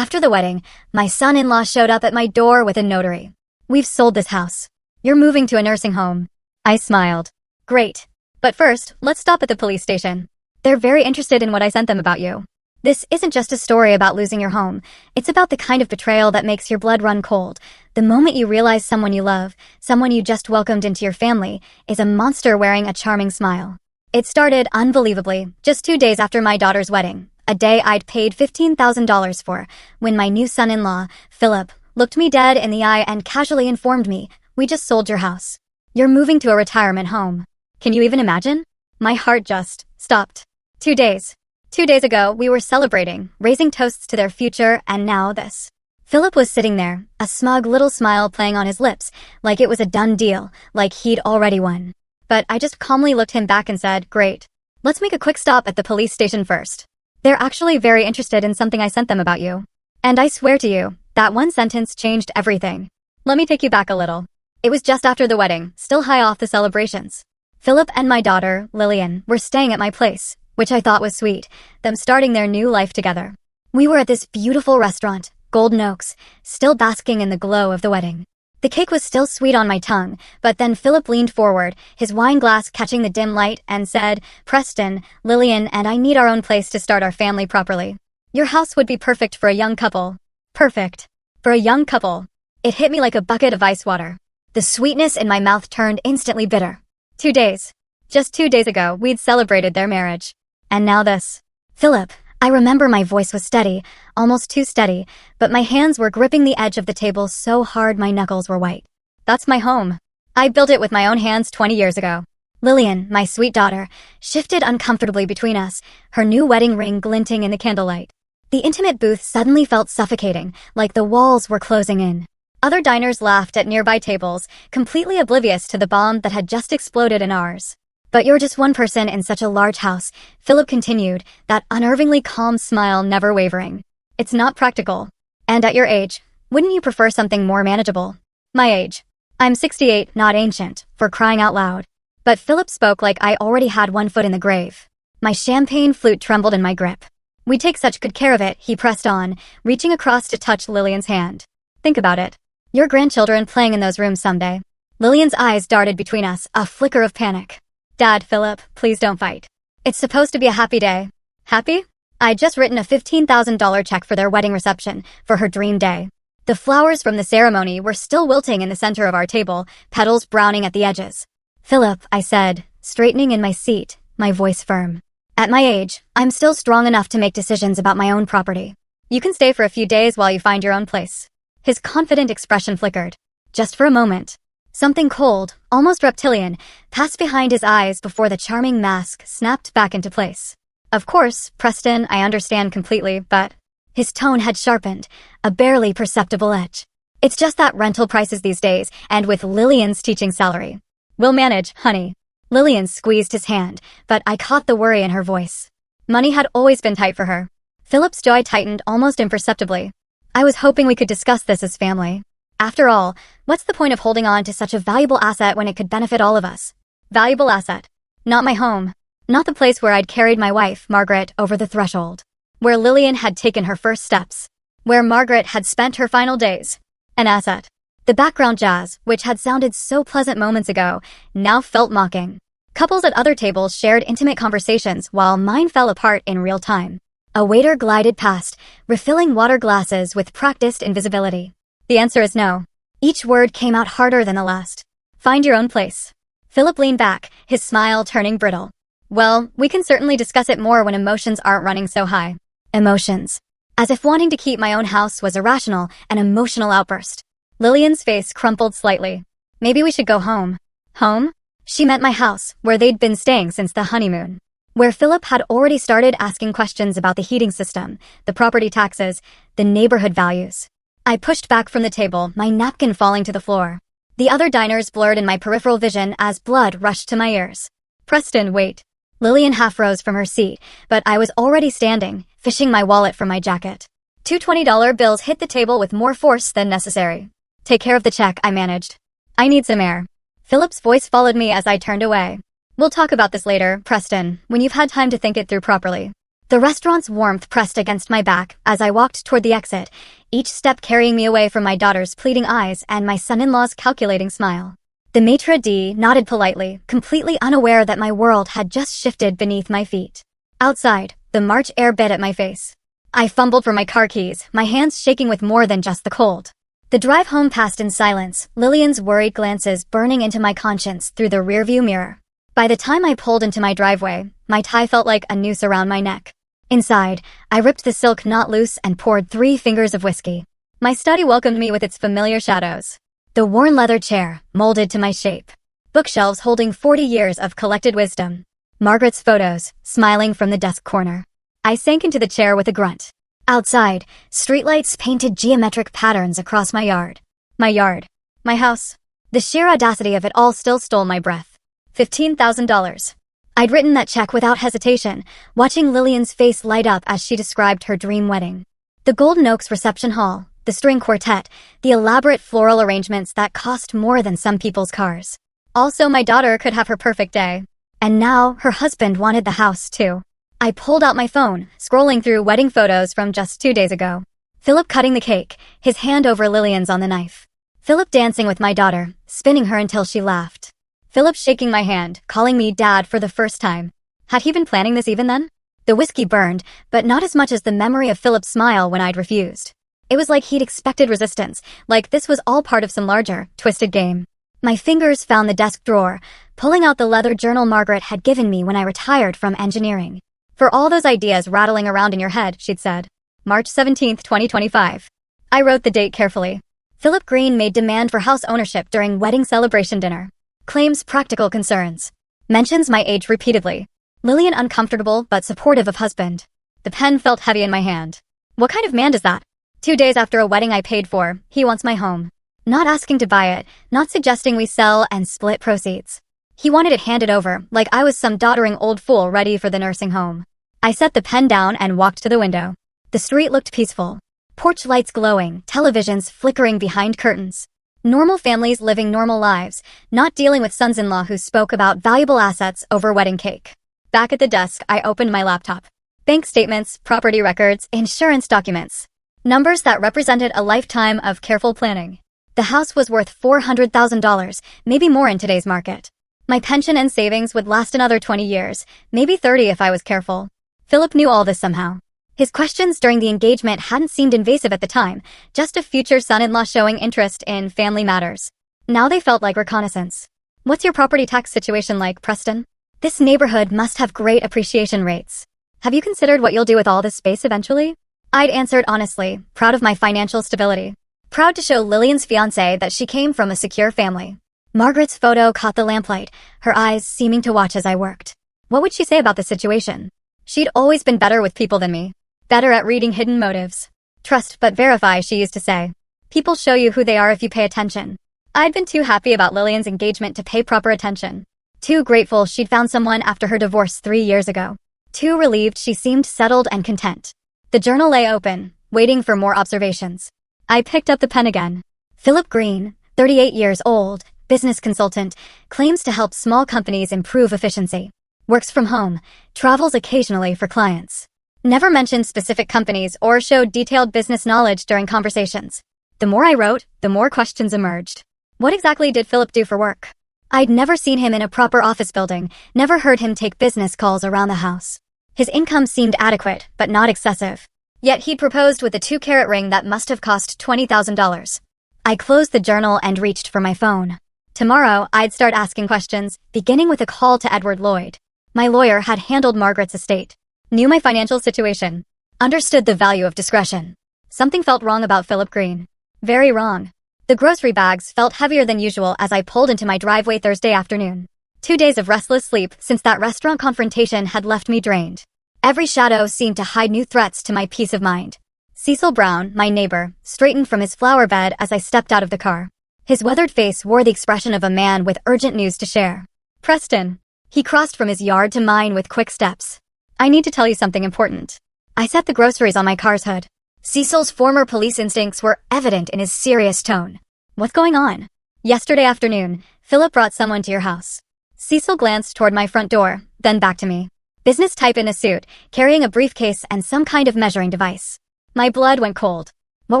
After the wedding, my son-in-law showed up at my door with a notary. "We've sold this house. You're moving to a nursing home." I smiled. "Great. But first, let's stop at the police station. They're very interested in what I sent them about you." This isn't just a story about losing your home. It's about the kind of betrayal that makes your blood run cold. The moment you realize someone you love, someone you just welcomed into your family, is a monster wearing a charming smile. It started, unbelievably, just 2 days after my daughter's wedding, a day I'd paid $15,000 for, when my new son-in-law, Philip, looked me dead in the eye and casually informed me, "We just sold your house. You're moving to a retirement home." Can you even imagine? My heart just stopped. 2 days. 2 days ago, we were celebrating, raising toasts to their future, and now this. Philip was sitting there, a smug little smile playing on his lips, like it was a done deal, like he'd already won. But I just calmly looked him back and said, "Great. Let's make a quick stop at the police station first. They're actually very interested in something I sent them about you." And I swear to you, that one sentence changed everything. Let me take you back a little. It was just after the wedding, still high off the celebrations. Philip and my daughter, Lillian, were staying at my place, which I thought was sweet, them starting their new life together. We were at this beautiful restaurant, Golden Oaks, still basking in the glow of the wedding. The cake was still sweet on my tongue, but then Philip leaned forward, his wine glass catching the dim light, and said, "Preston, Lillian and I need our own place to start our family properly. Your house would be perfect for a young couple." Perfect. For a young couple. It hit me like a bucket of ice water. The sweetness in my mouth turned instantly bitter. 2 days. Just 2 days ago, we'd celebrated their marriage. And now this. "Philip," I remember my voice was steady, almost too steady, but my hands were gripping the edge of the table so hard my knuckles were white. "That's my home. I built it with my own hands 20 years ago." Lillian, my sweet daughter, shifted uncomfortably between us, her new wedding ring glinting in the candlelight. The intimate booth suddenly felt suffocating, like the walls were closing in. Other diners laughed at nearby tables, completely oblivious to the bomb that had just exploded in ours. "But you're just one person in such a large house," Philip continued, that unnervingly calm smile never wavering. "It's not practical. And at your age, wouldn't you prefer something more manageable?" My age. I'm 68, not ancient, for crying out loud. But Philip spoke like I already had one foot in the grave. My champagne flute trembled in my grip. "We take such good care of it," he pressed on, reaching across to touch Lillian's hand. "Think about it. Your grandchildren playing in those rooms someday." Lillian's eyes darted between us, a flicker of panic. "Dad, Philip, please don't fight. It's supposed to be a happy day." Happy? I'd just written a $15,000 check for their wedding reception, for her dream day. The flowers from the ceremony were still wilting in the center of our table, petals browning at the edges. "Philip," I said, straightening in my seat, my voice firm. "At my age, I'm still strong enough to make decisions about my own property. You can stay for a few days while you find your own place." His confident expression flickered. Just for a moment. Something cold, almost reptilian, passed behind his eyes before the charming mask snapped back into place. "Of course, Preston, I understand completely, but..." His tone had sharpened, a barely perceptible edge. "It's just that rental prices these days, and with Lillian's teaching salary. We'll manage, honey." Lillian squeezed his hand, but I caught the worry in her voice. Money had always been tight for her. Philip's jaw tightened almost imperceptibly. "I was hoping we could discuss this as family. After all, what's the point of holding on to such a valuable asset when it could benefit all of us?" Valuable asset. Not my home. Not the place where I'd carried my wife, Margaret, over the threshold. Where Lillian had taken her first steps. Where Margaret had spent her final days. An asset. The background jazz, which had sounded so pleasant moments ago, now felt mocking. Couples at other tables shared intimate conversations while mine fell apart in real time. A waiter glided past, refilling water glasses with practiced invisibility. The answer is no. Each word came out harder than the last. "Find your own place." Philip leaned back, his smile turning brittle. "Well, we can certainly discuss it more when emotions aren't running so high." Emotions. As if wanting to keep my own house was irrational, an emotional outburst. Lillian's face crumpled slightly. "Maybe we should go home." Home? She meant my house, where they'd been staying since the honeymoon. Where Philip had already started asking questions about the heating system, the property taxes, the neighborhood values. I pushed back from the table, my napkin falling to the floor. The other diners blurred in my peripheral vision as blood rushed to my ears. "Preston, wait." Lillian half rose from her seat, but I was already standing, fishing my wallet from my jacket. 2 $20 bills hit the table with more force than necessary. "Take care of the check," I managed. "I need some air." Philip's voice followed me as I turned away. "We'll talk about this later, Preston, when you've had time to think it through properly." The restaurant's warmth pressed against my back as I walked toward the exit, each step carrying me away from my daughter's pleading eyes and my son-in-law's calculating smile. The maitre d' nodded politely, completely unaware that my world had just shifted beneath my feet. Outside, the March air bit at my face. I fumbled for my car keys, my hands shaking with more than just the cold. The drive home passed in silence, Lillian's worried glances burning into my conscience through the rearview mirror. By the time I pulled into my driveway, my tie felt like a noose around my neck. Inside, I ripped the silk knot loose and poured 3 fingers of whiskey. My study welcomed me with its familiar shadows. The worn leather chair, molded to my shape. Bookshelves holding 40 years of collected wisdom. Margaret's photos, smiling from the desk corner. I sank into the chair with a grunt. Outside, streetlights painted geometric patterns across my yard. My house. The sheer audacity of it all still stole my breath. $15,000. I'd written that check without hesitation, watching Lillian's face light up as she described her dream wedding. The Golden Oaks reception hall, the string quartet, the elaborate floral arrangements that cost more than some people's cars. Also, my daughter could have her perfect day. And now, her husband wanted the house, too. I pulled out my phone, scrolling through wedding photos from just 2 days ago. Philip cutting the cake, his hand over Lillian's on the knife. Philip dancing with my daughter, spinning her until she laughed. Philip shaking my hand, calling me Dad for the first time. Had he been planning this even then? The whiskey burned, but not as much as the memory of Philip's smile when I'd refused. It was like he'd expected resistance, like this was all part of some larger, twisted game. My fingers found the desk drawer, pulling out the leather journal Margaret had given me when I retired from engineering. For all those ideas rattling around in your head, she'd said. March 17th, 2025. I wrote the date carefully. Philip Green made demand for house ownership during wedding celebration dinner. Claims practical concerns. Mentions my age repeatedly. Lillian uncomfortable but supportive of husband. The pen felt heavy in my hand. What kind of man does that? 2 days after a wedding I paid for, he wants my home. Not asking to buy it, not suggesting we sell and split proceeds. He wanted it handed over, like I was some doddering old fool ready for the nursing home. I set the pen down and walked to the window. The street looked peaceful. Porch lights glowing, televisions flickering behind curtains. Normal families living normal lives, not dealing with sons-in-law who spoke about valuable assets over wedding cake. Back at the desk, I opened my laptop. Bank statements, property records, insurance documents. Numbers that represented a lifetime of careful planning. The house was worth $400,000, maybe more in today's market. My pension and savings would last another 20 years, maybe 30 if I was careful. Philip knew all this somehow. His questions during the engagement hadn't seemed invasive at the time, just a future son-in-law showing interest in family matters. Now they felt like reconnaissance. What's your property tax situation like, Preston? This neighborhood must have great appreciation rates. Have you considered what you'll do with all this space eventually? I'd answered honestly, proud of my financial stability. Proud to show Lillian's fiancé that she came from a secure family. Margaret's photo caught the lamplight, her eyes seeming to watch as I worked. What would she say about the situation? She'd always been better with people than me. Better at reading hidden motives. Trust but verify, she used to say. People show you who they are if you pay attention. I'd been too happy about Lillian's engagement to pay proper attention. Too grateful she'd found someone after her divorce 3 years ago. Too relieved she seemed settled and content. The journal lay open, waiting for more observations. I picked up the pen again. Philip Green, 38 years old, business consultant, claims to help small companies improve efficiency. Works from home, travels occasionally for clients. Never mentioned specific companies or showed detailed business knowledge during conversations. The more I wrote, the more questions emerged. What exactly did Philip do for work? I'd never seen him in a proper office building, never heard him take business calls around the house. His income seemed adequate, but not excessive. Yet he'd proposed with a 2-carat ring that must have cost $20,000. I closed the journal and reached for my phone. Tomorrow, I'd start asking questions, beginning with a call to Edward Lloyd. My lawyer had handled Margaret's estate. Knew my financial situation. Understood the value of discretion. Something felt wrong about Philip Green. Very wrong. The grocery bags felt heavier than usual as I pulled into my driveway Thursday afternoon. 2 days of restless sleep since that restaurant confrontation had left me drained. Every shadow seemed to hide new threats to my peace of mind. Cecil Brown, my neighbor, straightened from his flower bed as I stepped out of the car. His weathered face wore the expression of a man with urgent news to share. Preston. He crossed from his yard to mine with quick steps. I need to tell you something important. I set the groceries on my car's hood. Cecil's former police instincts were evident in his serious tone. What's going on? Yesterday afternoon, Philip brought someone to your house. Cecil glanced toward my front door, then back to me. Business type in a suit, carrying a briefcase and some kind of measuring device. My blood went cold. What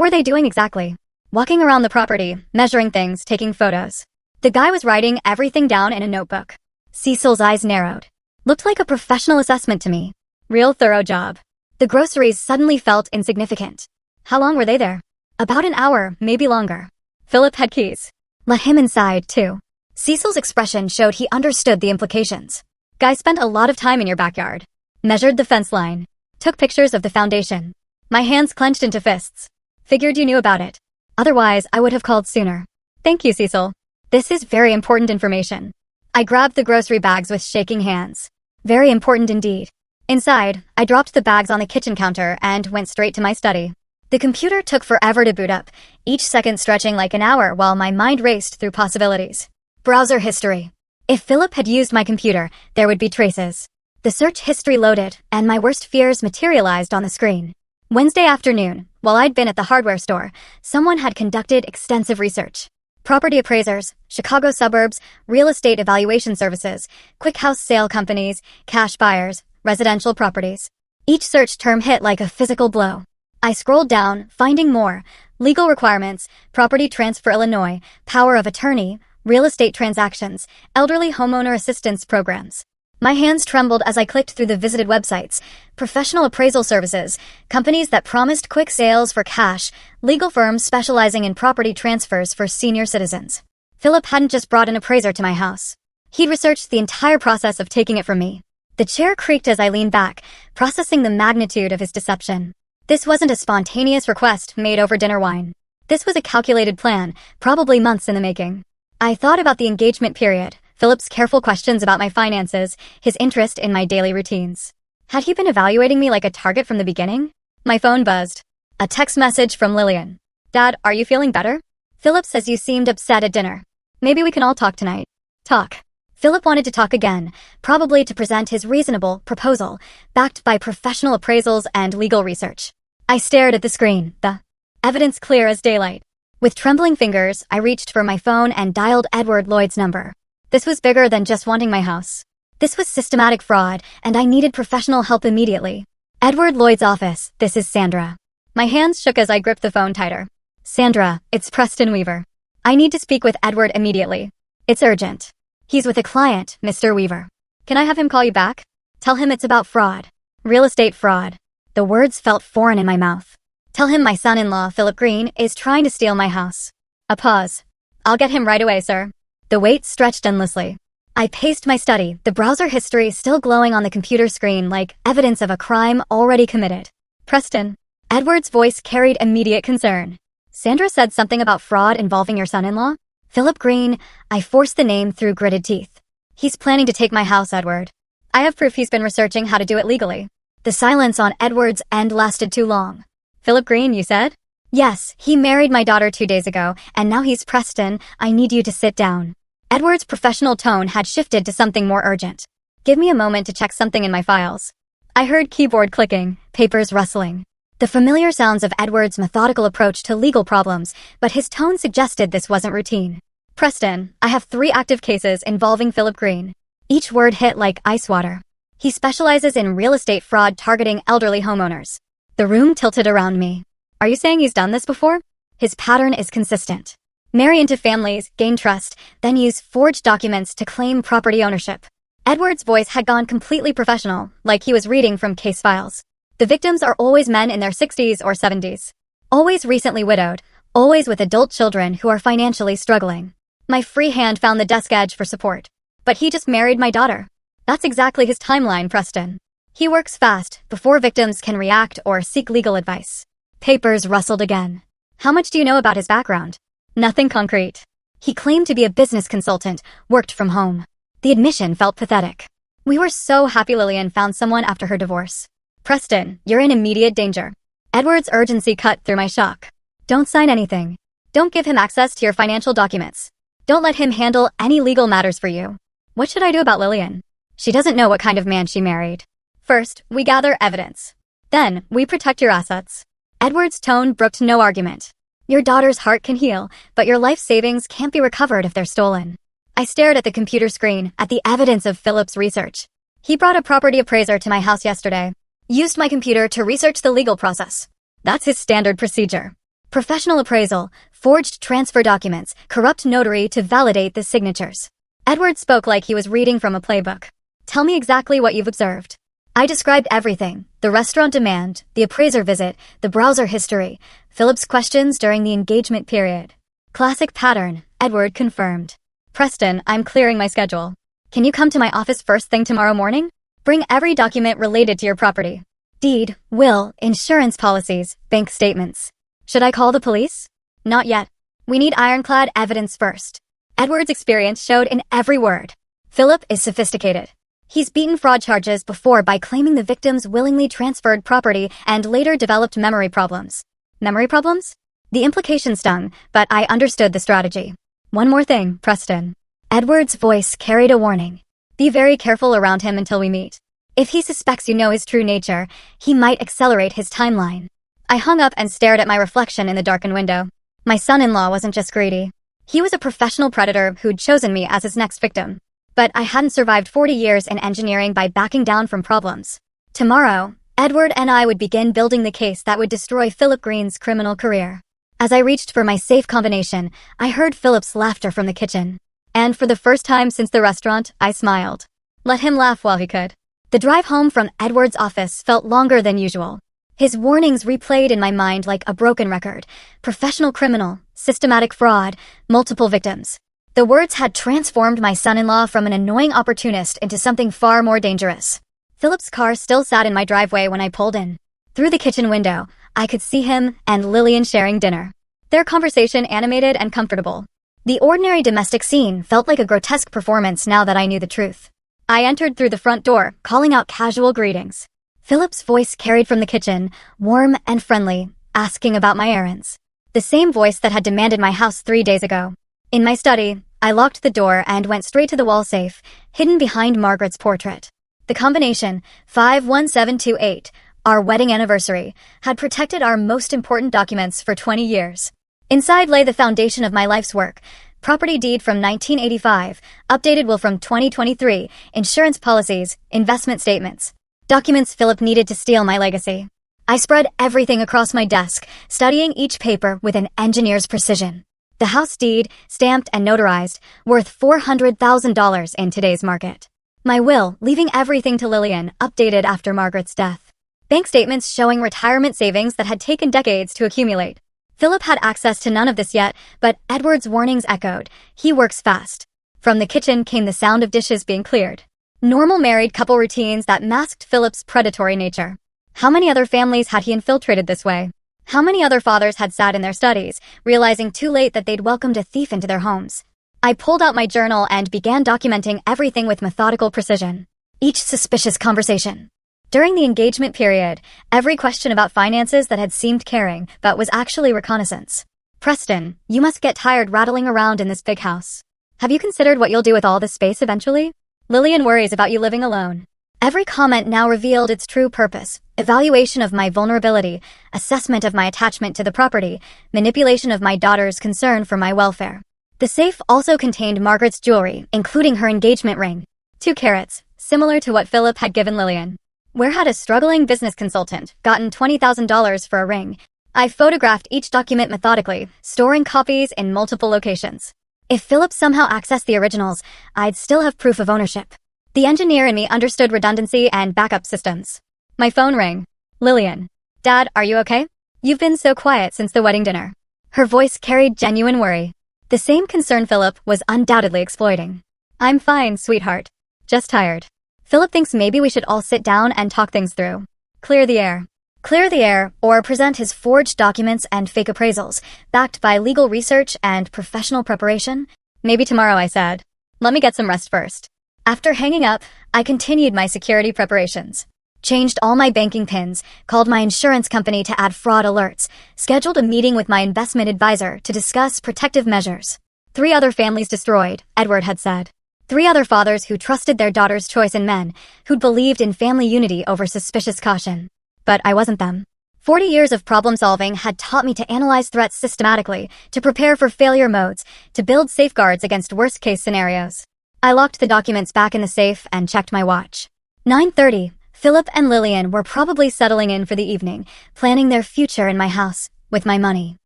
were they doing exactly? Walking around the property, measuring things, taking photos. The guy was writing everything down in a notebook. Cecil's eyes narrowed. Looked like a professional assessment to me. Real thorough job. The groceries suddenly felt insignificant. How long were they there? About an hour, maybe longer. Philip had keys. Let him inside, too. Cecil's expression showed he understood the implications. Guy spent a lot of time in your backyard. Measured the fence line. Took pictures of the foundation. My hands clenched into fists. Figured you knew about it. Otherwise, I would have called sooner. Thank you, Cecil. This is very important information. I grabbed the grocery bags with shaking hands. Very important indeed. Inside, I dropped the bags on the kitchen counter and went straight to my study. The computer took forever to boot up, each second stretching like an hour while my mind raced through possibilities. Browser history. If Philip had used my computer, there would be traces. The search history loaded, and my worst fears materialized on the screen. Wednesday afternoon, while I'd been at the hardware store, someone had conducted extensive research. Property appraisers, Chicago suburbs, real estate evaluation services, quick house sale companies, cash buyers, residential properties. Each search term hit like a physical blow. I scrolled down, finding more. Legal requirements, property transfer Illinois, power of attorney, real estate transactions, elderly homeowner assistance programs. My hands trembled as I clicked through the visited websites, professional appraisal services, companies that promised quick sales for cash, legal firms specializing in property transfers for senior citizens. Philip hadn't just brought an appraiser to my house. He'd researched the entire process of taking it from me. The chair creaked as I leaned back, processing the magnitude of his deception. This wasn't a spontaneous request made over dinner wine. This was a calculated plan, probably months in the making. I thought about the engagement period, Philip's careful questions about my finances, his interest in my daily routines. Had he been evaluating me like a target from the beginning? My phone buzzed. A text message from Lillian. Dad, are you feeling better? Philip says you seemed upset at dinner. Maybe we can all talk tonight. Talk. Philip wanted to talk again, probably to present his reasonable proposal, backed by professional appraisals and legal research. I stared at the screen, the evidence clear as daylight. With trembling fingers, I reached for my phone and dialed Edward Lloyd's number. This was bigger than just wanting my house. This was systematic fraud, and I needed professional help immediately. Edward Lloyd's office, this is Sandra. My hands shook as I gripped the phone tighter. Sandra, it's Preston Weaver. I need to speak with Edward immediately. It's urgent. He's with a client, Mr. Weaver. Can I have him call you back? Tell him it's about fraud. Real estate fraud. The words felt foreign in my mouth. Tell him my son-in-law, Philip Green, is trying to steal my house. A pause. I'll get him right away, sir. The wait stretched endlessly. I paced my study, the browser history still glowing on the computer screen like evidence of a crime already committed. Preston. Edward's voice carried immediate concern. Sandra said something about fraud involving your son-in-law? Philip Green. I forced the name through gritted teeth. He's planning to take my house, Edward. I have proof he's been researching how to do it legally. The silence on Edward's end lasted too long. Philip Green, you said? Yes, he married my daughter 2 days ago, and now he's Preston. I need you to sit down. Edward's professional tone had shifted to something more urgent. Give me a moment to check something in my files. I heard keyboard clicking, papers rustling. The familiar sounds of Edward's methodical approach to legal problems, but his tone suggested this wasn't routine. Preston, I have 3 active cases involving Philip Green. Each word hit like ice water. He specializes in real estate fraud targeting elderly homeowners. The room tilted around me. Are you saying he's done this before? His pattern is consistent. Marry into families, gain trust, then use forged documents to claim property ownership. Edward's voice had gone completely professional, like he was reading from case files. The victims are always men in their 60s or 70s. Always recently widowed, always with adult children who are financially struggling. My free hand found the desk edge for support. But he just married my daughter. That's exactly his timeline, Preston. He works fast, before victims can react or seek legal advice. Papers rustled again. How much do you know about his background? Nothing concrete. He claimed to be a business consultant, worked from home. The admission felt pathetic. We were so happy Lillian found someone after her divorce. Preston, you're in immediate danger. Edward's urgency cut through my shock. Don't sign anything. Don't give him access to your financial documents. Don't let him handle any legal matters for you. What should I do about Lillian? She doesn't know what kind of man she married. First, we gather evidence. Then, we protect your assets. Edward's tone brooked no argument. Your daughter's heart can heal, but your life savings can't be recovered if they're stolen. I stared at the computer screen, at the evidence of Philip's research. He brought a property appraiser to my house yesterday. Used my computer to research the legal process. That's his standard procedure. Professional appraisal, forged transfer documents, corrupt notary to validate the signatures. Edward spoke like he was reading from a playbook. Tell me exactly what you've observed. I described everything: the restaurant demand, the appraiser visit, the browser history, Philip's questions during the engagement period. Classic pattern, Edward confirmed. Preston, I'm clearing my schedule. Can you come to my office first thing tomorrow morning? Bring every document related to your property. Deed, will, insurance policies, bank statements. Should I call the police? Not yet. We need ironclad evidence first. Edward's experience showed in every word. Philip is sophisticated. He's beaten fraud charges before by claiming the victims willingly transferred property and later developed memory problems. Memory problems? The implication stung, but I understood the strategy. One more thing, Preston. Edward's voice carried a warning. Be very careful around him until we meet. If he suspects you know his true nature, he might accelerate his timeline. I hung up and stared at my reflection in the darkened window. My son-in-law wasn't just greedy. He was a professional predator who'd chosen me as his next victim. But I hadn't survived 40 years in engineering by backing down from problems. Tomorrow, Edward and I would begin building the case that would destroy Philip Green's criminal career. As I reached for my safe combination, I heard Philip's laughter from the kitchen. And for the first time since the restaurant, I smiled. Let him laugh while he could. The drive home from Edward's office felt longer than usual. His warnings replayed in my mind like a broken record. Professional criminal, systematic fraud, multiple victims. The words had transformed my son-in-law from an annoying opportunist into something far more dangerous. Philip's car still sat in my driveway when I pulled in. Through the kitchen window, I could see him and Lillian sharing dinner. Their conversation animated and comfortable. The ordinary domestic scene felt like a grotesque performance now that I knew the truth. I entered through the front door, calling out casual greetings. Philip's voice carried from the kitchen, warm and friendly, asking about my errands. The same voice that had demanded my house 3 days ago. In my study, I locked the door and went straight to the wall safe, hidden behind Margaret's portrait. The combination, 51728, our wedding anniversary, had protected our most important documents for 20 years. Inside lay the foundation of my life's work: property deed from 1985, updated will from 2023, insurance policies, investment statements. Documents Philip needed to steal my legacy. I spread everything across my desk, studying each paper with an engineer's precision. The house deed, stamped and notarized, worth $400,000 in today's market. My will, leaving everything to Lillian, updated after Margaret's death. Bank statements showing retirement savings that had taken decades to accumulate. Philip had access to none of this yet, but Edward's warnings echoed. He works fast. From the kitchen came the sound of dishes being cleared. Normal married couple routines that masked Philip's predatory nature. How many other families had he infiltrated this way? How many other fathers had sat in their studies, realizing too late that they'd welcomed a thief into their homes? I pulled out my journal and began documenting everything with methodical precision. Each suspicious conversation. During the engagement period, every question about finances that had seemed caring, but was actually reconnaissance. Preston, you must get tired rattling around in this big house. Have you considered what you'll do with all this space eventually? Lillian worries about you living alone. Every comment now revealed its true purpose: evaluation of my vulnerability, assessment of my attachment to the property, manipulation of my daughter's concern for my welfare. The safe also contained Margaret's jewelry, including her engagement ring. 2 carats, similar to what Philip had given Lillian. Where had a struggling business consultant gotten $20,000 for a ring? I photographed each document methodically, storing copies in multiple locations. If Philip somehow accessed the originals, I'd still have proof of ownership. The engineer in me understood redundancy and backup systems. My phone rang. Lillian. Dad, are you okay? You've been so quiet since the wedding dinner. Her voice carried genuine worry. The same concern Philip was undoubtedly exploiting. I'm fine, sweetheart. Just tired. Philip thinks maybe we should all sit down and talk things through. Clear the air. Clear the air, or present his forged documents and fake appraisals, backed by legal research and professional preparation? Maybe tomorrow, I said. Let me get some rest first. After hanging up, I continued my security preparations. Changed all my banking pins, called my insurance company to add fraud alerts, scheduled a meeting with my investment advisor to discuss protective measures. 3 other families destroyed, Edward had said. 3 other fathers who trusted their daughter's choice in men, who'd believed in family unity over suspicious caution. But I wasn't them. 40 years of problem-solving had taught me to analyze threats systematically, to prepare for failure modes, to build safeguards against worst-case scenarios. I locked the documents back in the safe and checked my watch. 9:30. Philip and Lillian were probably settling in for the evening, planning their future in my house, with my money.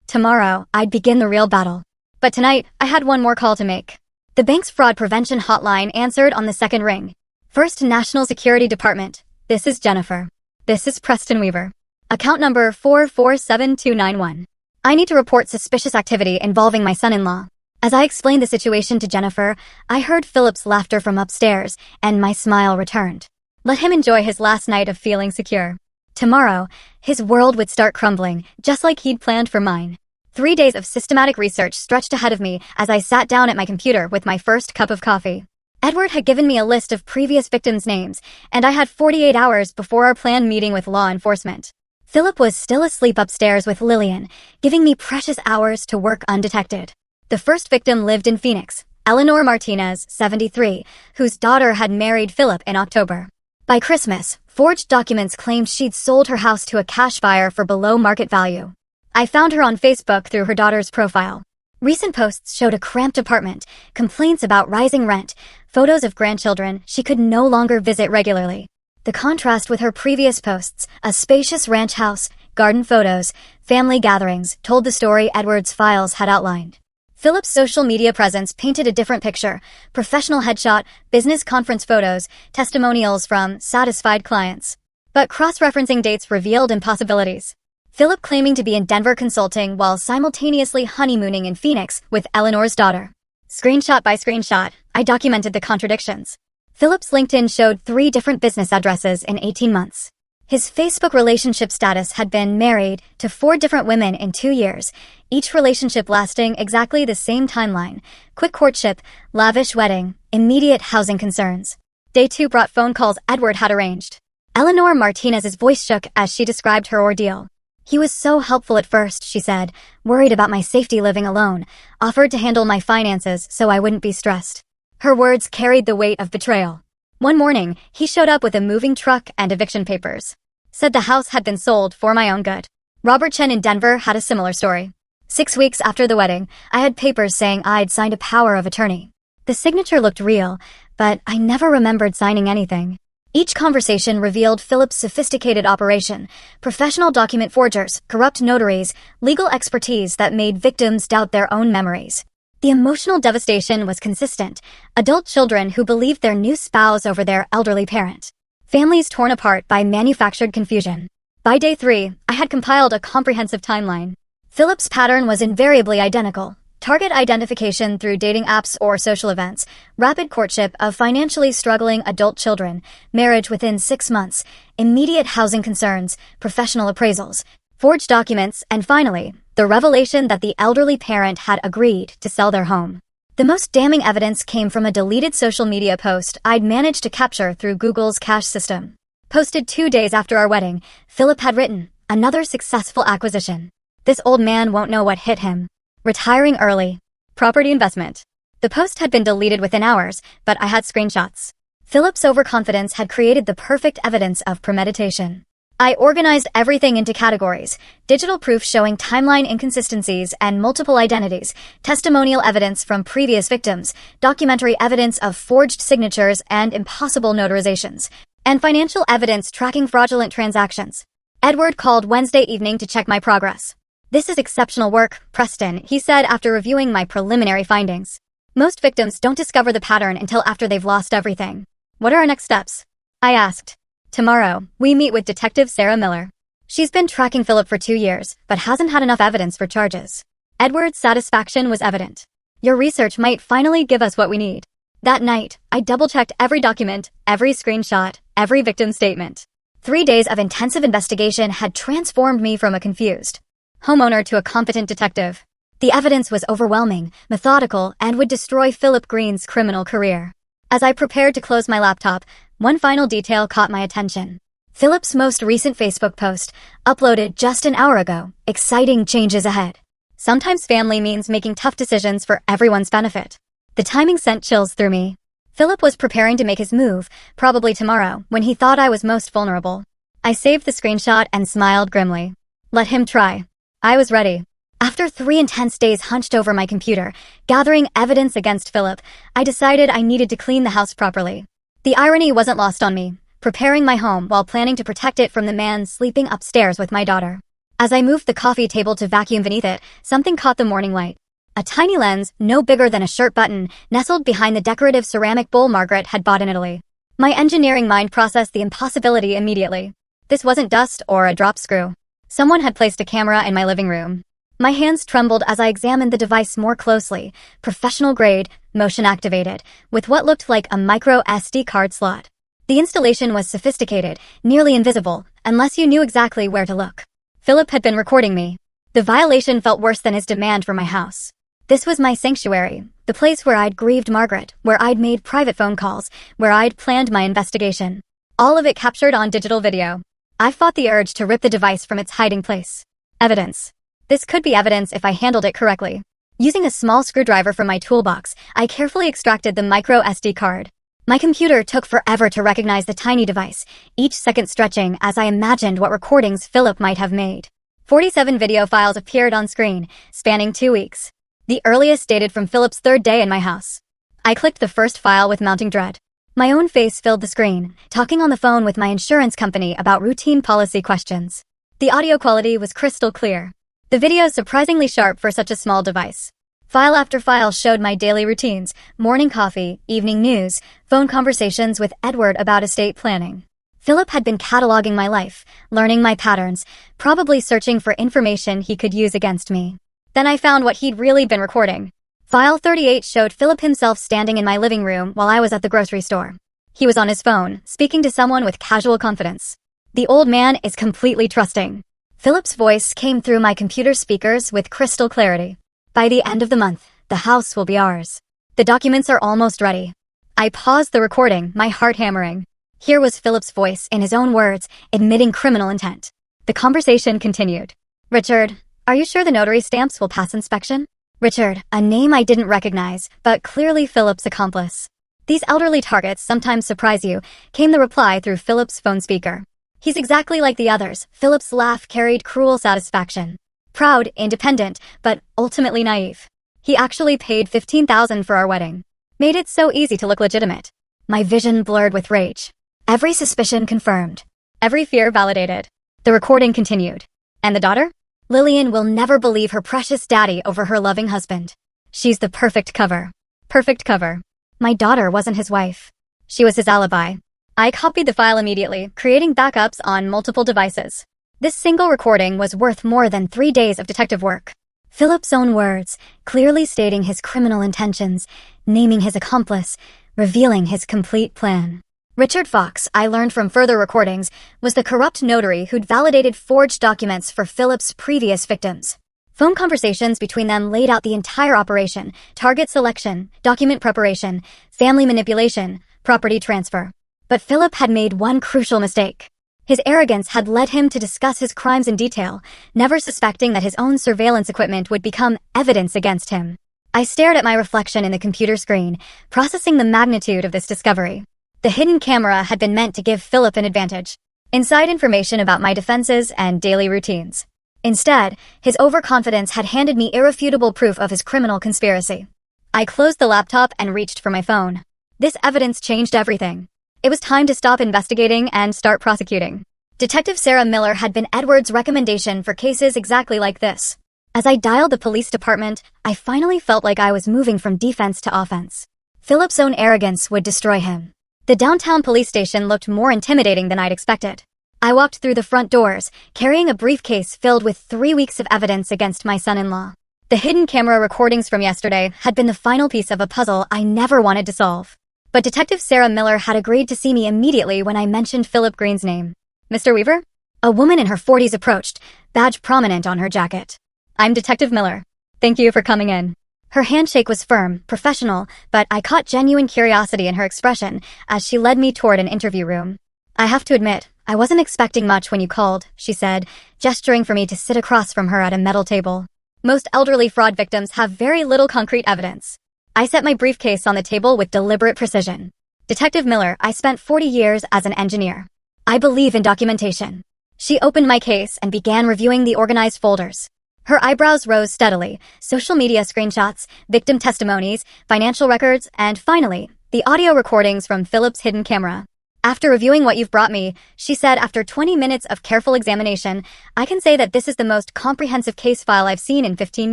Tomorrow, I'd begin the real battle. But tonight, I had one more call to make. The bank's fraud prevention hotline answered on the second ring. First National Security Department. This is Jennifer. This is Preston Weaver. Account number 447291. I need to report suspicious activity involving my son-in-law. As I explained the situation to Jennifer, I heard Philip's laughter from upstairs, and my smile returned. Let him enjoy his last night of feeling secure. Tomorrow, his world would start crumbling, just like he'd planned for mine. 3 days of systematic research stretched ahead of me as I sat down at my computer with my first cup of coffee. Edward had given me a list of previous victims' names, and I had 48 hours before our planned meeting with law enforcement. Philip was still asleep upstairs with Lillian, giving me precious hours to work undetected. The first victim lived in Phoenix, Eleanor Martinez, 73, whose daughter had married Philip in October. By Christmas, forged documents claimed she'd sold her house to a cash buyer for below market value. I found her on Facebook through her daughter's profile. Recent posts showed a cramped apartment, complaints about rising rent, photos of grandchildren she could no longer visit regularly. The contrast with her previous posts, a spacious ranch house, garden photos, family gatherings, told the story Edward's files had outlined. Philip's social media presence painted a different picture: professional headshot, business conference photos, testimonials from satisfied clients. But cross-referencing dates revealed impossibilities. Philip claiming to be in Denver consulting while simultaneously honeymooning in Phoenix with Eleanor's daughter. Screenshot by screenshot, I documented the contradictions. Philip's LinkedIn showed 3 different business addresses in 18 months. His Facebook relationship status had been married to 4 different women in 2 years, each relationship lasting exactly the same timeline: quick courtship, lavish wedding, immediate housing concerns. Day 2 brought phone calls Edward had arranged. Eleanor Martinez's voice shook as she described her ordeal. He was so helpful at first, she said, worried about my safety living alone, offered to handle my finances so I wouldn't be stressed. Her words carried the weight of betrayal. One morning, he showed up with a moving truck and eviction papers. Said the house had been sold for my own good. Robert Chen in Denver had a similar story. 6 weeks after the wedding, I had papers saying I'd signed a power of attorney. The signature looked real, but I never remembered signing anything. Each conversation revealed Philip's sophisticated operation: professional document forgers, corrupt notaries, legal expertise that made victims doubt their own memories. The emotional devastation was consistent: adult children who believed their new spouse over their elderly parent. Families torn apart by manufactured confusion. By day 3, I had compiled a comprehensive timeline. Philip's pattern was invariably identical: target identification through dating apps or social events, rapid courtship of financially struggling adult children, marriage within 6 months, immediate housing concerns, professional appraisals, forged documents, and finally, the revelation that the elderly parent had agreed to sell their home. The most damning evidence came from a deleted social media post I'd managed to capture through Google's cache system. Posted 2 days after our wedding, Philip had written, "Another successful acquisition. This old man won't know what hit him. Retiring early. Property investment." The post had been deleted within hours, but I had screenshots. Philip's overconfidence had created the perfect evidence of premeditation. I organized everything into categories: digital proof showing timeline inconsistencies and multiple identities, testimonial evidence from previous victims, documentary evidence of forged signatures and impossible notarizations, and financial evidence tracking fraudulent transactions. Edward called Wednesday evening to check my progress. "This is exceptional work, Preston," he said after reviewing my preliminary findings. "Most victims don't discover the pattern until after they've lost everything." "What are our next steps?" I asked. "Tomorrow, we meet with Detective Sarah Miller. She's been tracking Philip for 2 years, but hasn't had enough evidence for charges." Edward's satisfaction was evident. "Your research might finally give us what we need." That night, I double-checked every document, every screenshot, every victim statement. 3 days of intensive investigation had transformed me from a confused homeowner to a competent detective. The evidence was overwhelming, methodical, and would destroy Philip Green's criminal career. As I prepared to close my laptop, one final detail caught my attention. Philip's most recent Facebook post, uploaded just an hour ago: "Exciting changes ahead." Sometimes family means making tough decisions for everyone's benefit. The timing sent chills through me. Philip was preparing to make his move, probably tomorrow, when he thought I was most vulnerable. I saved the screenshot and smiled grimly. Let him try. I was ready. After 3 intense days hunched over my computer, gathering evidence against Philip, I decided I needed to clean the house properly. The irony wasn't lost on me. preparing my home while planning to protect it from the man sleeping upstairs with my daughter. As I moved the coffee table to vacuum beneath it, something caught the morning light. A tiny lens, no bigger than a shirt button, nestled behind the decorative ceramic bowl Margaret had bought in Italy. My engineering mind processed the impossibility immediately. This wasn't dust or a drop screw. Someone had placed a camera in my living room. My hands trembled as I examined the device more closely, professional grade, motion activated, with what looked like a micro SD card slot. The installation was sophisticated, nearly invisible, unless you knew exactly where to look. Philip had been recording me. The violation felt worse than his demand for my house. This was my sanctuary, the place where I'd grieved Margaret, where I'd made private phone calls, where I'd planned my investigation. All of it captured on digital video. I fought the urge to rip the device from its hiding place. Evidence. This could be evidence if I handled it correctly. Using a small screwdriver from my toolbox, I carefully extracted the micro SD card. My computer took forever to recognize the tiny device, each second stretching as I imagined what recordings Philip might have made. 47 video files appeared on screen, spanning 2 weeks. The earliest dated from Philip's third day in my house. I clicked the first file with mounting dread. My own face filled the screen, talking on the phone with my insurance company about routine policy questions. The audio quality was crystal clear. The video surprisingly sharp for such a small device. File after file showed my daily routines, morning coffee, evening news, phone conversations with Edward about estate planning. Philip had been cataloging my life, learning my patterns, probably searching for information he could use against me. Then I found what he'd really been recording. File 38 showed Philip himself standing in my living room while I was at the grocery store. He was on his phone, speaking to someone with casual confidence. The old man is completely trusting. Philip's voice came through my computer speakers with crystal clarity. By the end of the month, the house will be ours. The documents are almost ready. I paused the recording, my heart hammering. Here was Philip's voice, in his own words, admitting criminal intent. The conversation continued. Richard, are you sure the notary stamps will pass inspection? Richard, a name I didn't recognize, but clearly Philip's accomplice. These elderly targets sometimes surprise you, came the reply through Philip's phone speaker. He's exactly like the others. Philip's laugh carried cruel satisfaction. Proud, independent, but ultimately naive. He actually paid $15,000 for our wedding. Made it so easy to look legitimate. My vision blurred with rage. Every suspicion confirmed. Every fear validated. The recording continued. And the daughter? Lillian will never believe her precious daddy over her loving husband. She's the perfect cover. Perfect cover. My daughter wasn't his wife. She was his alibi. I copied the file immediately, creating backups on multiple devices. This single recording was worth more than 3 days of detective work. Philip's own words, clearly stating his criminal intentions, naming his accomplice, revealing his complete plan. Richard Fox, I learned from further recordings, was the corrupt notary who'd validated forged documents for Philip's previous victims. Phone conversations between them laid out the entire operation: target selection, document preparation, family manipulation, property transfer. But Philip had made one crucial mistake. His arrogance had led him to discuss his crimes in detail, never suspecting that his own surveillance equipment would become evidence against him. I stared at my reflection in the computer screen, processing the magnitude of this discovery. The hidden camera had been meant to give Philip an advantage. Inside information about my defenses and daily routines. Instead, his overconfidence had handed me irrefutable proof of his criminal conspiracy. I closed the laptop and reached for my phone. This evidence changed everything. It was time to stop investigating and start prosecuting. Detective Sarah Miller had been Edward's recommendation for cases exactly like this. As I dialed the police department, I finally felt like I was moving from defense to offense. Philip's own arrogance would destroy him. The downtown police station looked more intimidating than I'd expected. I walked through the front doors, carrying a briefcase filled with 3 weeks of evidence against my son-in-law. The hidden camera recordings from yesterday had been the final piece of a puzzle I never wanted to solve. But Detective Sarah Miller had agreed to see me immediately when I mentioned Philip Green's name. Mr. Weaver? A woman in her 40s approached, badge prominent on her jacket. I'm Detective Miller. Thank you for coming in. Her handshake was firm, professional, but I caught genuine curiosity in her expression as she led me toward an interview room. I have to admit, I wasn't expecting much when you called, she said, gesturing for me to sit across from her at a metal table. Most elderly fraud victims have very little concrete evidence. I set my briefcase on the table with deliberate precision. Detective Miller, I spent 40 years as an engineer. I believe in documentation. She opened my case and began reviewing the organized folders. Her eyebrows rose steadily, social media screenshots, victim testimonies, financial records, and finally, the audio recordings from Philip's hidden camera. After reviewing what you've brought me, she said after 20 minutes of careful examination, I can say that this is the most comprehensive case file I've seen in 15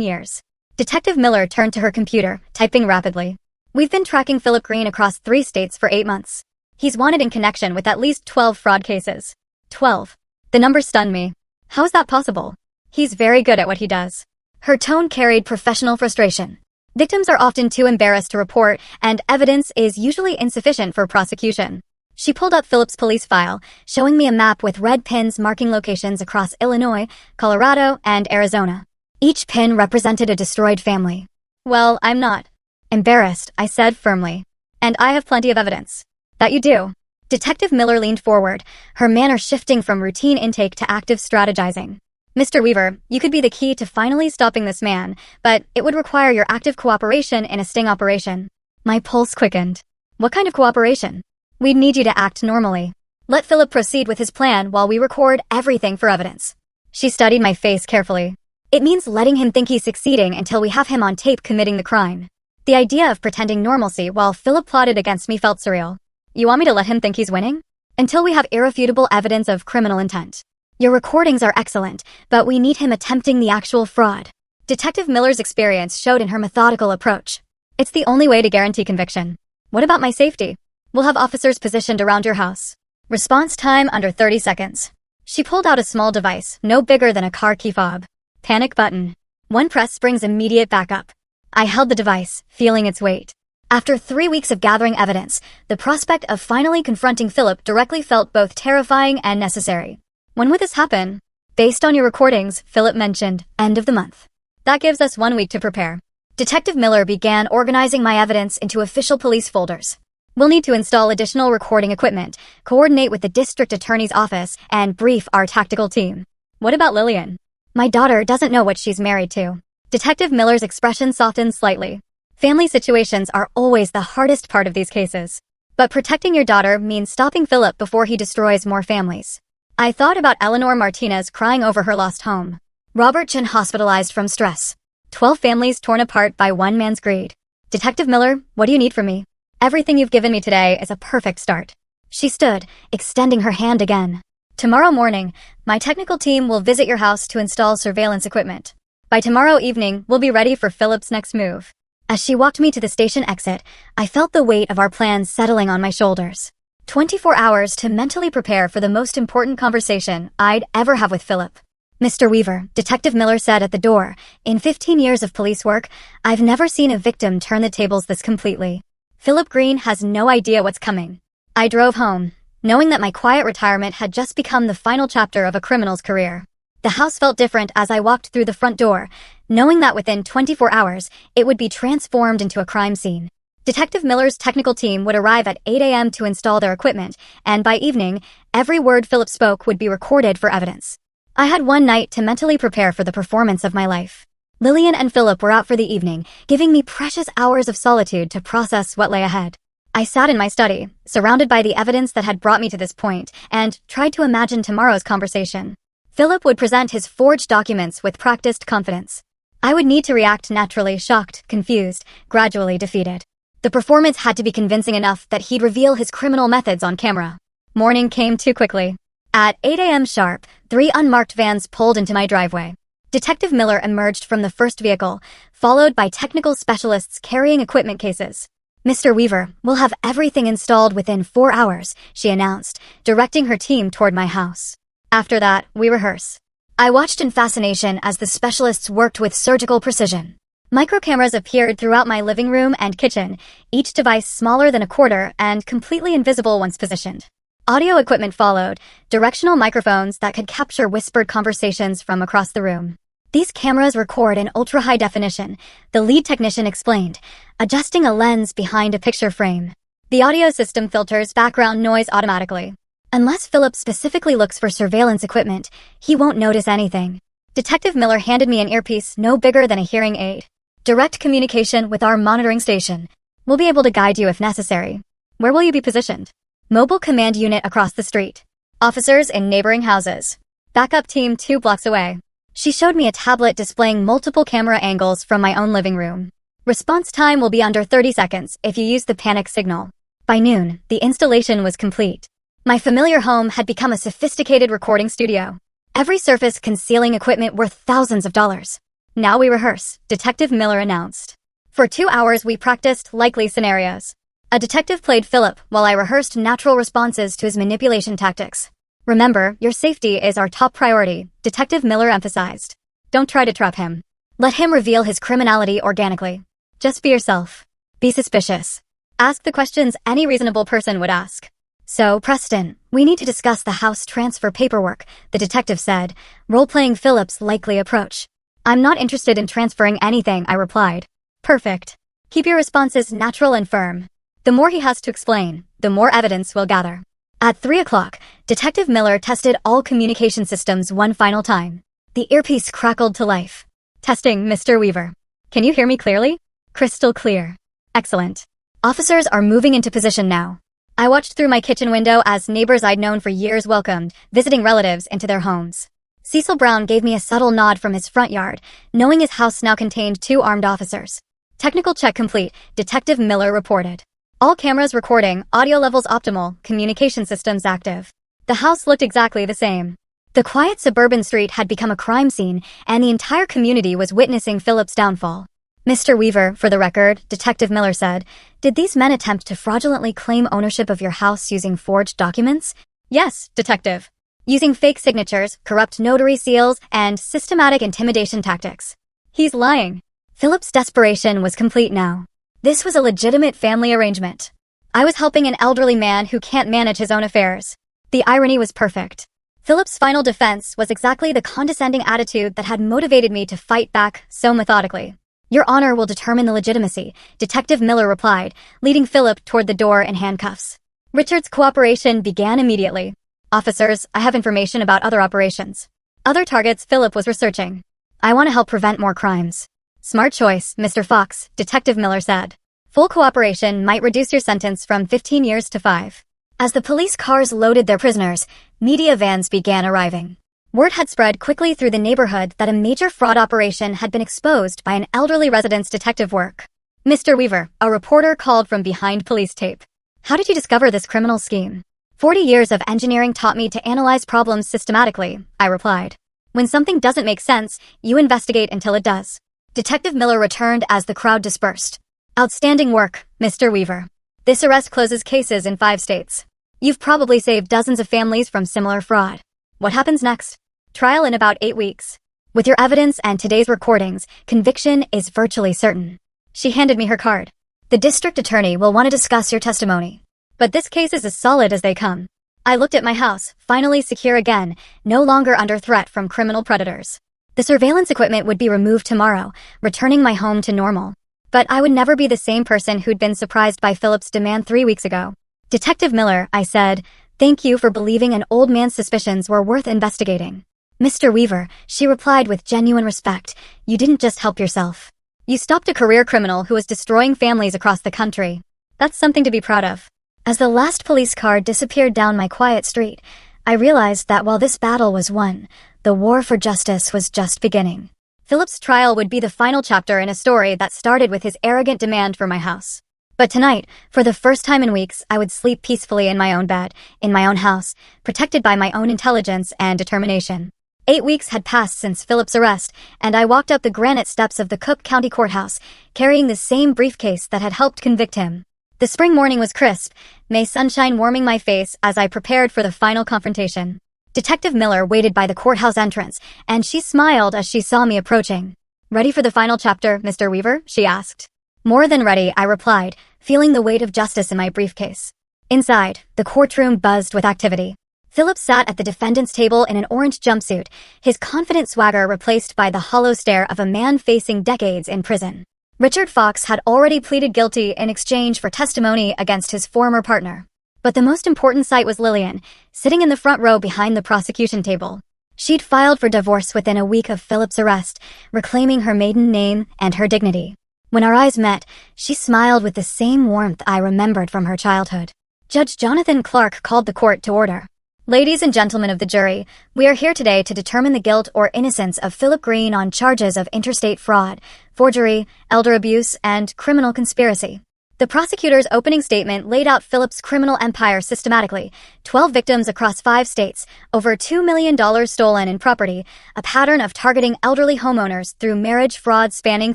years. Detective Miller turned to her computer, typing rapidly. We've been tracking Philip Green across 3 states for 8 months. He's wanted in connection with at least 12 fraud cases. 12. The number stunned me. How is that possible? He's very good at what he does. Her tone carried professional frustration. Victims are often too embarrassed to report, and evidence is usually insufficient for prosecution. She pulled up Philip's police file, showing me a map with red pins marking locations across Illinois, Colorado, and Arizona. Each pin represented a destroyed family. Well, I'm not embarrassed, I said firmly. And I have plenty of evidence. That you do. Detective Miller leaned forward, her manner shifting from routine intake to active strategizing. Mr. Weaver, you could be the key to finally stopping this man, but it would require your active cooperation in a sting operation. My pulse quickened. What kind of cooperation? We'd need you to act normally. Let Philip proceed with his plan while we record everything for evidence. She studied my face carefully. It means letting him think he's succeeding until we have him on tape committing the crime. The idea of pretending normalcy while Philip plotted against me felt surreal. You want me to let him think he's winning? Until we have irrefutable evidence of criminal intent. Your recordings are excellent, but we need him attempting the actual fraud. Detective Miller's experience showed in her methodical approach. It's the only way to guarantee conviction. What about my safety? We'll have officers positioned around your house. Response time under 30 seconds. She pulled out a small device, no bigger than a car key fob. Panic button. One press brings immediate backup. I held the device, feeling its weight. After 3 weeks of gathering evidence, the prospect of finally confronting Philip directly felt both terrifying and necessary. When would this happen? Based on your recordings, Philip mentioned, end of the month. That gives us 1 week to prepare. Detective Miller began organizing my evidence into official police folders. We'll need to install additional recording equipment, coordinate with the district attorney's office, and brief our tactical team. What about Lillian? My daughter doesn't know what she's married to. Detective Miller's expression softened slightly. Family situations are always the hardest part of these cases. But protecting your daughter means stopping Philip before he destroys more families. I thought about Eleanor Martinez crying over her lost home. Robert Chin hospitalized from stress. 12 families torn apart by one man's greed. Detective Miller, what do you need from me? Everything you've given me today is a perfect start. She stood, extending her hand again. Tomorrow morning, my technical team will visit your house to install surveillance equipment. By tomorrow evening, we'll be ready for Philip's next move. As she walked me to the station exit, I felt the weight of our plans settling on my shoulders. 24 hours to mentally prepare for the most important conversation I'd ever have with Philip. Mr. Weaver, Detective Miller said at the door, in 15 years of police work, I've never seen a victim turn the tables this completely. Philip Green has no idea what's coming. I drove home, knowing that my quiet retirement had just become the final chapter of a criminal's career. The house felt different as I walked through the front door, knowing that within 24 hours, it would be transformed into a crime scene. Detective Miller's technical team would arrive at 8 a.m. to install their equipment, and by evening, every word Philip spoke would be recorded for evidence. I had one night to mentally prepare for the performance of my life. Lillian and Philip were out for the evening, giving me precious hours of solitude to process what lay ahead. I sat in my study, surrounded by the evidence that had brought me to this point, and tried to imagine tomorrow's conversation. Philip would present his forged documents with practiced confidence. I would need to react naturally, shocked, confused, gradually defeated. The performance had to be convincing enough that he'd reveal his criminal methods on camera. Morning came too quickly. At 8 a.m. sharp, 3 unmarked vans pulled into my driveway. Detective Miller emerged from the first vehicle, followed by technical specialists carrying equipment cases. Mr. Weaver, we'll have everything installed within 4 hours, she announced, directing her team toward my house. After that, we rehearse. I watched in fascination as the specialists worked with surgical precision. Microcameras appeared throughout my living room and kitchen, each device smaller than a quarter and completely invisible once positioned. Audio equipment followed, directional microphones that could capture whispered conversations from across the room. These cameras record in ultra-high definition, the lead technician explained, adjusting a lens behind a picture frame. The audio system filters background noise automatically. Unless Philip specifically looks for surveillance equipment, he won't notice anything. Detective Miller handed me an earpiece no bigger than a hearing aid. Direct communication with our monitoring station. We'll be able to guide you if necessary. Where will you be positioned? Mobile command unit across the street. Officers in neighboring houses. Backup team 2 blocks away. She showed me a tablet displaying multiple camera angles from my own living room. Response time will be under 30 seconds if you use the panic signal. By noon, the installation was complete. My familiar home had become a sophisticated recording studio. Every surface concealing equipment worth thousands of dollars. Now we rehearse, Detective Miller announced. For 2 hours we practiced likely scenarios. A detective played Philip while I rehearsed natural responses to his manipulation tactics. Remember, your safety is our top priority, Detective Miller emphasized. Don't try to trap him. Let him reveal his criminality organically. Just be yourself. Be suspicious. Ask the questions any reasonable person would ask. So, Preston, we need to discuss the house transfer paperwork, the detective said, role-playing Philip's likely approach. I'm not interested in transferring anything, I replied. Perfect. Keep your responses natural and firm. The more he has to explain, the more evidence we'll gather. At 3 o'clock, Detective Miller tested all communication systems one final time. The earpiece crackled to life. Testing, Mr. Weaver. Can you hear me clearly? Crystal clear. Excellent. Officers are moving into position now. I watched through my kitchen window as neighbors I'd known for years welcomed, visiting relatives into their homes. Cecil Brown gave me a subtle nod from his front yard, knowing his house now contained 2 armed officers. Technical check complete, Detective Miller reported. All cameras recording, audio levels optimal, communication systems active. The house looked exactly the same. The quiet suburban street had become a crime scene, and the entire community was witnessing Philip's downfall. Mr. Weaver, for the record, Detective Miller said, did these men attempt to fraudulently claim ownership of your house using forged documents? Yes, Detective. Using fake signatures, corrupt notary seals, and systematic intimidation tactics. He's lying. Philip's desperation was complete now. This was a legitimate family arrangement. I was helping an elderly man who can't manage his own affairs. The irony was perfect. Philip's final defense was exactly the condescending attitude that had motivated me to fight back so methodically. Your honor will determine the legitimacy, Detective Miller replied, leading Philip toward the door in handcuffs. Richard's cooperation began immediately. Officers, I have information about other operations. Other targets Philip was researching. I want to help prevent more crimes. Smart choice, Mr. Fox, Detective Miller said. Full cooperation might reduce your sentence from 15 years to 5. As the police cars loaded their prisoners, media vans began arriving. Word had spread quickly through the neighborhood that a major fraud operation had been exposed by an elderly resident's detective work. Mr. Weaver, a reporter called from behind police tape. How did you discover this criminal scheme? 40 years of engineering taught me to analyze problems systematically, I replied. When something doesn't make sense, you investigate until it does. Detective Miller returned as the crowd dispersed. Outstanding work, Mr. Weaver. This arrest closes cases in 5 states. You've probably saved dozens of families from similar fraud. What happens next? Trial in about 8 weeks. With your evidence and today's recordings, conviction is virtually certain. She handed me her card. The district attorney will want to discuss your testimony. But this case is as solid as they come. I looked at my house, finally secure again, no longer under threat from criminal predators. The surveillance equipment would be removed tomorrow, returning my home to normal. But I would never be the same person who'd been surprised by Philip's demand 3 weeks ago. Detective Miller, I said, thank you for believing an old man's suspicions were worth investigating. Mr. Weaver, she replied with genuine respect, you didn't just help yourself. You stopped a career criminal who was destroying families across the country. That's something to be proud of. As the last police car disappeared down my quiet street, I realized that while this battle was won, the war for justice was just beginning. Philip's trial would be the final chapter in a story that started with his arrogant demand for my house. But tonight, for the first time in weeks, I would sleep peacefully in my own bed, in my own house, protected by my own intelligence and determination. 8 weeks had passed since Philip's arrest, and I walked up the granite steps of the Cook County Courthouse, carrying the same briefcase that had helped convict him. The spring morning was crisp, May sunshine warming my face as I prepared for the final confrontation. Detective Miller waited by the courthouse entrance, and she smiled as she saw me approaching. Ready for the final chapter, Mr. Weaver? She asked. More than ready, I replied, feeling the weight of justice in my briefcase. Inside, the courtroom buzzed with activity. Philip sat at the defendant's table in an orange jumpsuit, his confident swagger replaced by the hollow stare of a man facing decades in prison. Richard Fox had already pleaded guilty in exchange for testimony against his former partner. But the most important sight was Lillian, sitting in the front row behind the prosecution table. She'd filed for divorce within a week of Philip's arrest, reclaiming her maiden name and her dignity. When our eyes met, she smiled with the same warmth I remembered from her childhood. Judge Jonathan Clark called the court to order. Ladies and gentlemen of the jury, we are here today to determine the guilt or innocence of Philip Green on charges of interstate fraud, forgery, elder abuse, and criminal conspiracy. The prosecutor's opening statement laid out Philip's criminal empire systematically: 12 victims across 5 states, over $2 million stolen in property, a pattern of targeting elderly homeowners through marriage fraud spanning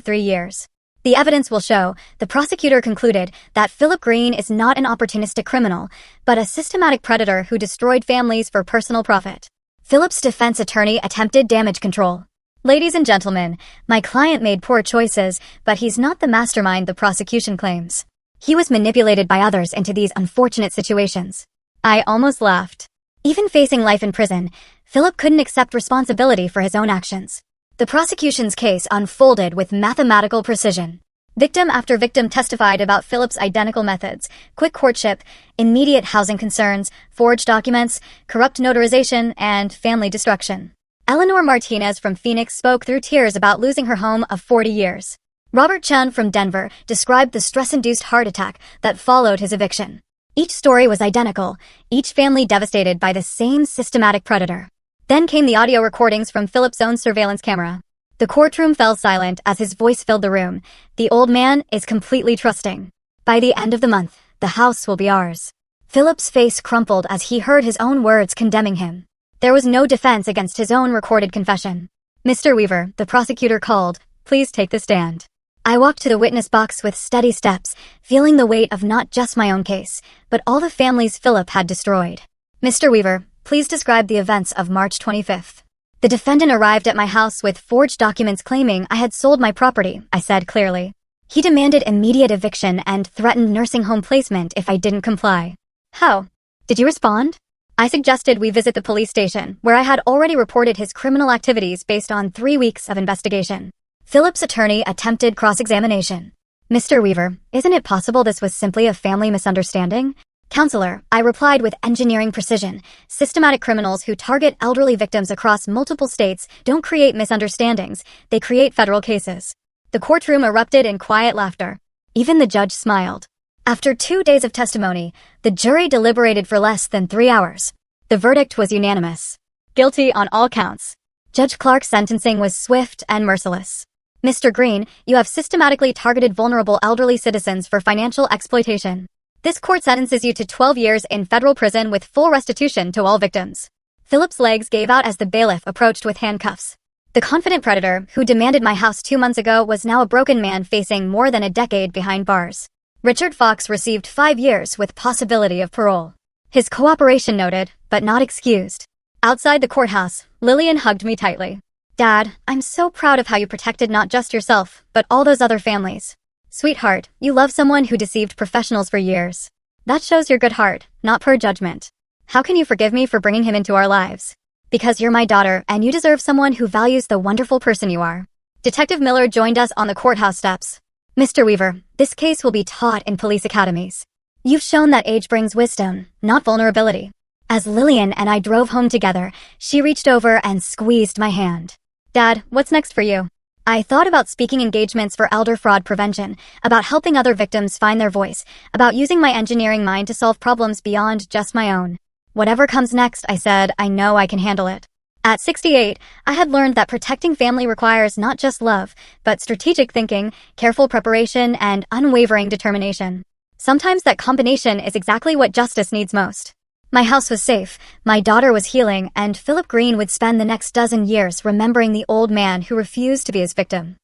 3 years. The evidence will show, the prosecutor concluded, that Philip Green is not an opportunistic criminal, but a systematic predator who destroyed families for personal profit. Philip's defense attorney attempted damage control. Ladies and gentlemen, my client made poor choices, but he's not the mastermind the prosecution claims. He was manipulated by others into these unfortunate situations. I almost laughed. Even facing life in prison, Philip couldn't accept responsibility for his own actions. The prosecution's case unfolded with mathematical precision. Victim after victim testified about Philip's identical methods: quick courtship, immediate housing concerns, forged documents, corrupt notarization, and family destruction. Eleanor Martinez from Phoenix spoke through tears about losing her home of 40 years. Robert Chen from Denver described the stress-induced heart attack that followed his eviction. Each story was identical, each family devastated by the same systematic predator. Then came the audio recordings from Philip's own surveillance camera. The courtroom fell silent as his voice filled the room. The old man is completely trusting. By the end of the month, the house will be ours. Philip's face crumpled as he heard his own words condemning him. There was no defense against his own recorded confession. "Mr. Weaver," the prosecutor called, "please take the stand." I walked to the witness box with steady steps, feeling the weight of not just my own case, but all the families Philip had destroyed. "Mr. Weaver, please describe the events of March 25th. The defendant arrived at my house with forged documents claiming I had sold my property," I said clearly. "He demanded immediate eviction and threatened nursing home placement if I didn't comply." "How? Did you respond?" I suggested we visit the police station, where I had already reported his criminal activities based on 3 weeks of investigation. Philip's attorney attempted cross-examination. "Mr. Weaver, isn't it possible this was simply a family misunderstanding?" "Counselor," I replied with engineering precision, "systematic criminals who target elderly victims across multiple states don't create misunderstandings, they create federal cases." The courtroom erupted in quiet laughter. Even the judge smiled. After 2 days of testimony, the jury deliberated for less than 3 hours. The verdict was unanimous. Guilty on all counts. Judge Clark's sentencing was swift and merciless. "Mr. Green, you have systematically targeted vulnerable elderly citizens for financial exploitation. This court sentences you to 12 years in federal prison with full restitution to all victims." Philip's legs gave out as the bailiff approached with handcuffs. The confident predator, who demanded my house 2 months ago, was now a broken man facing more than a decade behind bars. Richard Fox received 5 years with possibility of parole. His cooperation noted, but not excused. Outside the courthouse, Lillian hugged me tightly. "Dad, I'm so proud of how you protected not just yourself, but all those other families. Sweetheart, you love someone who deceived professionals for years. That shows your good heart, not poor judgment. How can you forgive me for bringing him into our lives? Because you're my daughter, and you deserve someone who values the wonderful person you are." Detective Miller joined us on the courthouse steps. "Mr. Weaver, this case will be taught in police academies. You've shown that age brings wisdom, not vulnerability." As Lillian and I drove home together, she reached over and squeezed my hand. "Dad, what's next for you?" I thought about speaking engagements for elder fraud prevention, about helping other victims find their voice, about using my engineering mind to solve problems beyond just my own. "Whatever comes next," I said, "I know I can handle it." At 68, I had learned that protecting family requires not just love, but strategic thinking, careful preparation, and unwavering determination. Sometimes that combination is exactly what justice needs most. My house was safe, my daughter was healing, and Philip Green would spend the next dozen years remembering the old man who refused to be his victim.